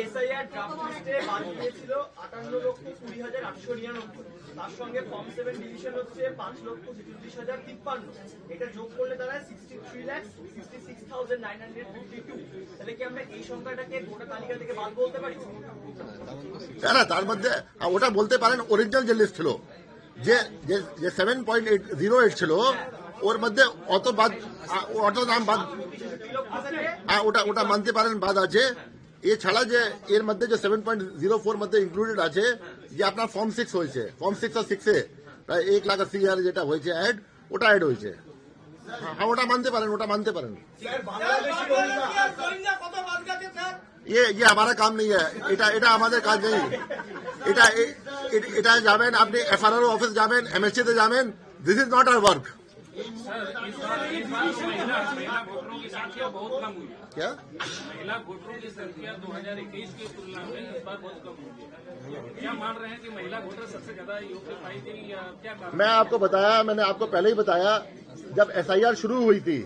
SIR draft লিস্টে বাদ দিয়েছিল 58,20,899, তার সঙ্গে ফর্ম 7 ডিভিশন হচ্ছে 5,43,053, এটা যোগ করলে দাঁড়ায় 63,66,952। তাহলে কি আমরা এই সংখ্যাটাকে গোটা তালিকা থেকে বাদ বলতে পারি? না, তার মধ্যে ওটা বলতে পারেন অরিজিনাল যে লিস্ট ছিল, যে 7.08 ছিল, ওর মধ্যে অত নাম বাদ, ওটা মানতে পারেন বাদ আছে। এছাড়া যে এর মধ্যে যে 7.04 মধ্যে ইনক্লুডেড আছে, যে আপনার ফর্ম 6 হয়েছে, ফর্ম 6 আর 6 প্রায় 1,80,000 যেটা হয়েছে অ্যাড, ওটা অ্যাড হয়েছে। হ্যাঁ, ওটা মানতে পারেন, ওটা মানতে পারেন। ये हमारा काम नहीं है, এটা আমাদের কাজ নেই। এটা যাবেন আপনি এফআরআর অফিস যাবেন, এমএসসি তে যাবেন, this is not our work. महिला वोटरों की संख्या बहुत कम हुई है। क्या महिला वोटरों की संख्या 2021 की तुलना में इस बार बहुत कम हुई है। क्या मान रहे हैं कि महिला वोटर सबसे ज्यादा योग्य पाई गई या क्या कारण? मैं आपको बताया, मैंने आपको पहले ही बताया, जब एसआईआर शुरू हुई थी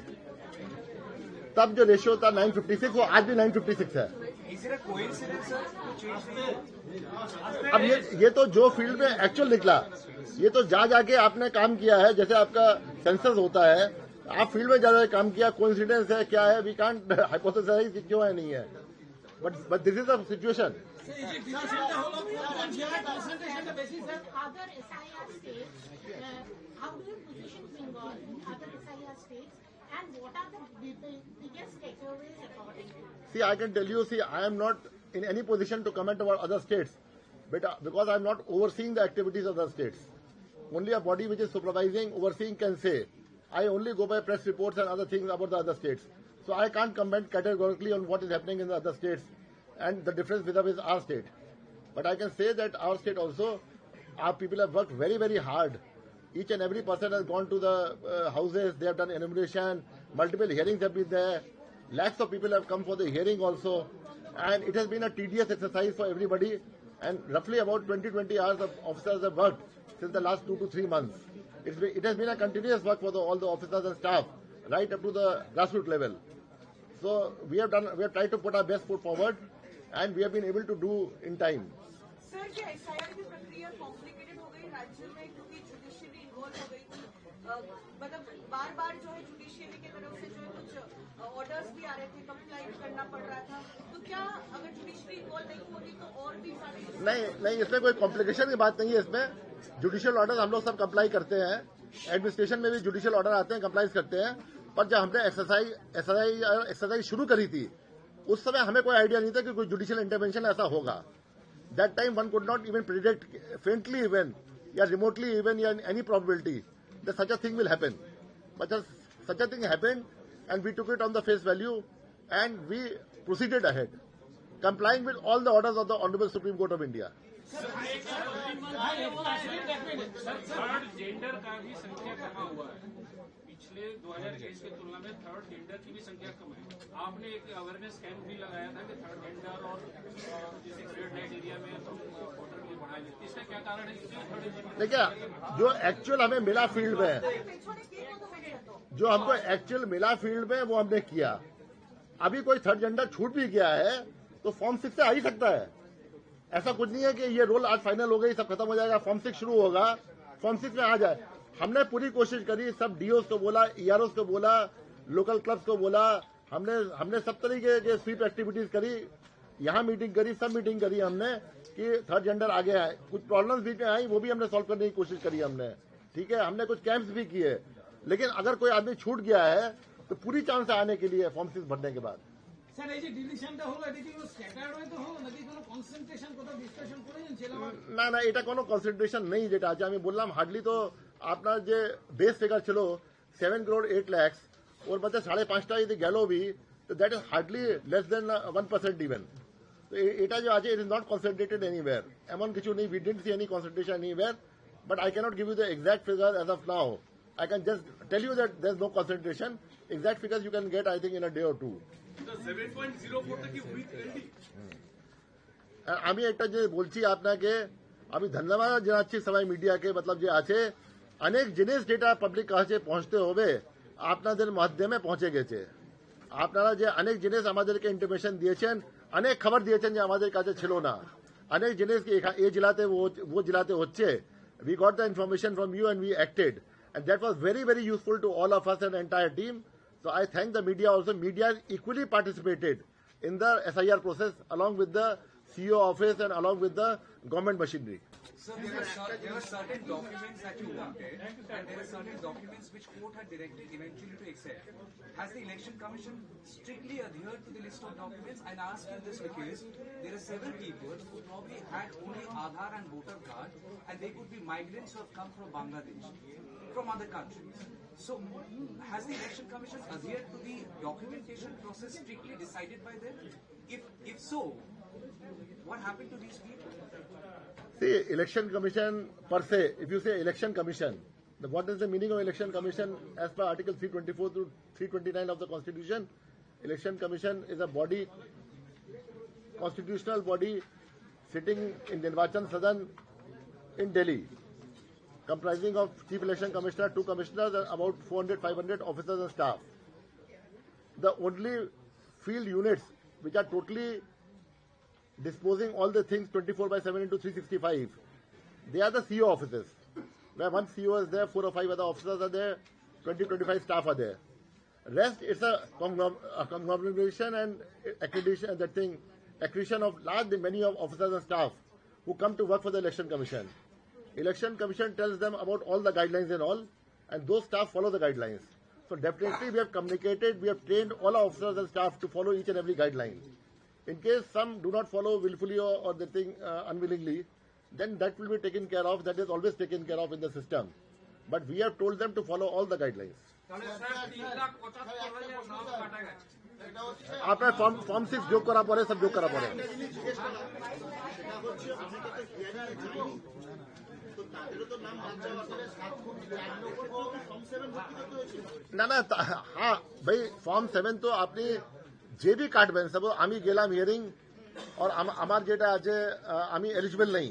तब जो रेशियो था 956, वो आज भी 956 है। अब ये तो जो फील्ड में एक्चुअल निकला, ये तो जाके आपने काम किया है, जैसे आपका सेंसस होता है, आप फील्ड में जाकर काम किया, कोइंसिडेंस है क्या है, वी कांट हाइपोथेसाइज क्यों है नहीं है, but this is the situation. And what are the biggest takeaways according to you? See, I can tell you, I am not in any position to comment about other states, but because I am not overseeing the activities of other states. Only a body which is supervising, overseeing can say. I only go by press reports and other things about the other states. So I can't comment categorically on what is happening in the other states and the difference vis-a-vis our state. But I can say that our state also, our people have worked very, very hard. Each and every person has gone to the houses, they have done enumeration, multiple hearings have been there, lakhs of people have come for the hearing also, and it has been a tedious exercise for everybody, and roughly about 20 hours of officers have worked since the last 2 to 3 months. It has been a continuous work for all the officers and staff, right up to the grassroots level. So we have tried to put our best foot forward, and we have been able to do in time. Sir, क्या SIR की प्रक्रिया complicated हो गई राज्य में क्योंकि judiciary involve हो गई थी? मतलब बार जो है जुडिशियरी की तरफ से जो है कुछ ऑर्डर्स भी आ रहे थे, कंप्लाई करना पड़ रहा था, तो क्या अगर जुडिशियरी इन्वॉल्व नहीं होती तो और भी सारी नहीं, इसमें कोई कॉम्प्लिकेशन की बात नहीं है। इसमें जुडिशियल ऑर्डर हम लोग सब कंप्लाई करते हैं, एडमिनिस्ट्रेशन में भी जुडिशियल ऑर्डर आते हैं, कंप्लाई करते हैं। पर जब हमने एक्सरसाइज शुरू करी थी, उस समय हमें कोई आइडिया नहीं था कि कोई जुडिशियल इंटरवेंशन ऐसा होगा। That time one could not even predict faintly even, or remotely even, or any probability that such a thing will happen. But such a thing happened, and we took it on the face value, and we proceeded ahead, complying with all the orders of the Honorable Supreme Court of India. Third gender का भी संख्या कमा हुआ है। पिछले 2021 की तुलना में थर्ड जेंडर की भी संख्या कम है। आपने एक अवेयरनेस कैंप भी लगाया था कि थर्ड जेंडर और जैसे रेड लाइट एरिया में वोटर भी बढ़ाए लेते, इसका क्या कारण है? देखिए, जो एक्चुअल हमें मिला फील्ड में, जो हमको एक्चुअल मिला फील्ड में, वो हमने किया। अभी कोई थर्ड जेंडर छूट भी गया है तो फॉर्म 6 से आ ही सकता है। ऐसा कुछ नहीं है कि ये रोल आज फाइनल हो गई, सब खत्म हो जाएगा, फॉर्म 6 शुरू होगा, फॉर्म 6 में आ जाए। हमने पूरी कोशिश करी, सब डीओस को बोला, ईआरओस को बोला, लोकल क्लब्स को बोला, हमने सब तरीके के स्वीप एक्टिविटीज करी, यहाँ मीटिंग करी, सब मीटिंग करी हमने कि थर्ड जेंडर आगे आए। कुछ प्रॉब्लम्स भी आई, वो भी हमने सॉल्व करने की कोशिश करी हमने, ठीक है। हमने कुछ कैंप्स भी किए, लेकिन अगर कोई आदमी छूट गया है तो पूरी चांस आने के लिए फॉर्म 6 भरने के बाद। স্যার, এই যে ডিলিশনটা হলো, এটা কি স্ক্যাটার্ড হয়ে তো হলো নাকি কোনো কনসেন্ট্রেশন কোথাও ডিসকাশন করেছেন জেলা? না, এটা কোনো কনসেন্ট্রেশন নেই। যেটা আছে আমি বললাম, হার্ডলি তো আপনার যে বেস ফিগার ছিল 7 crore 8 lakhs, ওর মধ্যে 5.5টা যদি গেল भी, তো that is hardly less than 1% even. তো এটা যে আছে, it is not concentrated anywhere, এমন কিছু নেই। We didn't see any concentration anywhere, but I can't give you the exact figure as of now. I can just tell you that there is no concentration. Exact figures you can get, I think, in a day or two. আমি একটা যে বলছি আপনাকে, আমি ধন্যবাদ জানাচ্ছি সবাই মিডিয়াকে, मतलब যে আছে অনেক জিনিস যেটা পাবলিক কাছে পৌঁছতে হবে আপনাদের মাধ্যমে পৌঁছে গেছে। আপনারা যে অনেক জিনিস আমাদেরকে ইনফরমেশন দিয়েছেন, অনেক খবর দিয়েছেন যে আমাদের কাছে ছিল না, অনেক জিনিস এই জেলাতে ও জেলাতে হচ্ছে। We got the information from you and we acted, and that was very, very useful to all of us and the entire team. So I thank the media also. Media equally participated in the SIR process along with the CEO office and along with the government machinery. So there were certain documents that you wanted, and there are certain documents which court had directed eventually to accept. Has the election commission strictly adhered to the list of documents? And I ask you this because there are several people who probably had only Aadhaar and voter card, and they could be migrants who have come from Bangladesh, from other countries. So has the election commission adhered to the documentation process strictly decided by them? If so, what happened to these people? See, election commission per se, if you say election commission, what is the meaning of election commission as per Article 324 to 329 of the Constitution? Election commission is a body, constitutional body sitting in Nirvachan Sadan in Delhi, comprising of Chief Election Commissioner, 2 commissioners and about 400-500 officers and staff. The only field units which are totally disposing all the things 24/7 into 365. They are the CEO offices, where one CEO is there, 4 or 5 other officers are there, 20-25 staff are there. Rest, it's a conglomeration and accreditation, that thing, accretion of many of officers and staff who come to work for the election commission. Election commission tells them about all the guidelines and all, and those staff follow the guidelines. So definitely we have communicated, we have trained all our officers and staff to follow each and every guideline. In case some do not follow willfully or the thing unwillingly, then that will be taken care of. That is always taken care of in the system. But we have told them to follow all the guidelines. আপনার form 6 যোগ করা পরে সব যোগ করা পরে না না হ্যাঁ ভাই ফর্ম 7 তো আপনি যে বি কাটবেন সব আমি গেলাম হিয়ারিং আর আমার যেটা আছে আমি এলিজিবল নেই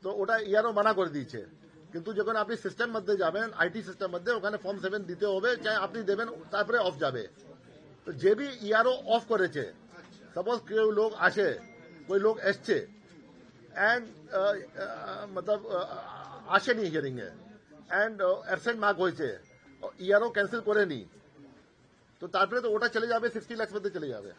তো ওটা ইয়ারও মানা করে দিয়েছে কিন্তু যখন আপনি সিস্টেম মধ্যে যাবেন আইটি সিস্টেম মধ্যে ওখানে ফর্ম 7 দিতে হবে চাই আপনি দেবেন তারপরে অফ যাবে তো যে বি ইয়ারও অফ করেছে সাপোজ কেউ লোক আসে কোই লোক এসছে এন্ড মতলব আসেনি হিয়ারিং এ এন্ড অ্যাবসেন্ট মার্ক হয়েছে ইয়ারও ক্যান্সেল করেনি তো তারপরে তো ওটা চলে যাবে 60 লাখ মধ্যে চলে যাবে।